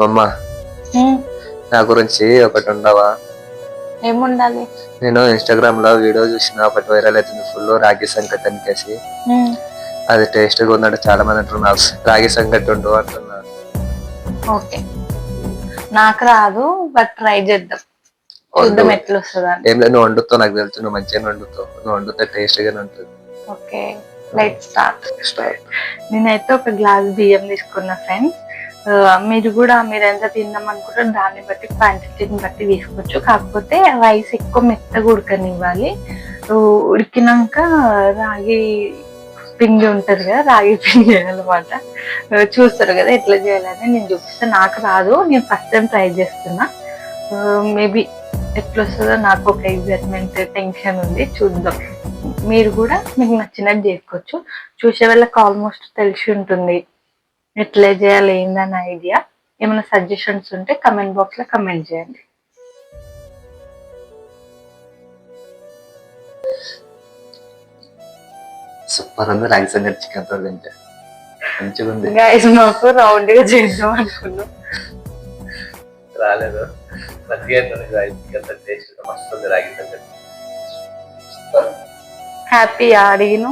అమ్మ నా గురించి ఒకటి ఉండవా? ఏముండాలి? నేను ఇన్స్టాగ్రామ్ లో వీడియో చూసిన, ఒకటి వైరల్ అవుతుంది ఫుల్ రాగి సంకటి అనికేసి. అది టేస్ట్ గా ఉందంటే చాలా మంది అంటున్నారు రాగి సంకటి ఉండు అంటున్నా. ఓకే, నాకు రాదు, బట్ ట్రై చేద్దాం, చూద్దాం ఎట్లా వస్తుంది. ఏం లేదు, నువ్వు వండుతావు, నాకు తెలుసు నువ్వు మంచిగా వండుతావు. నువ్వు వండితే టేస్ట్ గానే ఉంటుంది. Okay, let start. నేనైతే ఒక గ్లాస్ బియ్యం తీసుకున్నా ఫ్రెండ్స్. మీరు కూడా మీరు ఎంత తిందాం అనుకుంటారో దాన్ని బట్టి క్వాంటిటీని బట్టి తీసుకోవచ్చు. కాకపోతే రైస్ ఎక్కువ మెత్తగా ఉడకనివ్వాలి. ఉడికినాక రాగి పిండి ఉంటది కదా, రాగి పిండి అనమాట. చూస్తారు కదా ఎట్లా చేయాలని నేను చూపిస్తాను. నాకు రాదు, నేను ఫస్ట్ టైం ట్రై చేస్తున్నా. మేబీ ఎట్లా వస్తుందో నాకు ఒక ఎగ్జైట్మెంట్, టెన్షన్ ఉంది. చూద్దాం. మీరు కూడా మీకు నచ్చినట్టు చేసుకోవచ్చు. చూసే వాళ్ళకి ఆల్మోస్ట్ తెలిసి ఉంటుంది ఎట్లా చేయాలి ఏందని ఐడియా. ఏమైనా సజెషన్స్ ఉంటే కమెంట్ బాక్స్ లో కమెంట్ చేయండి. సూపర్ ఉంది రాగి సంగటి చికెన్ తో తింటే మంచిగా ఉంది. గైస్ మాకు రౌండ్ గా చేద్దాం అనుకున్నాం, రాలేదు. మంచిగా చికెన్ తో టేస్ట్ మస్తు ఉంది రాగి సంగటి. హ్యాపీ అడిగిన.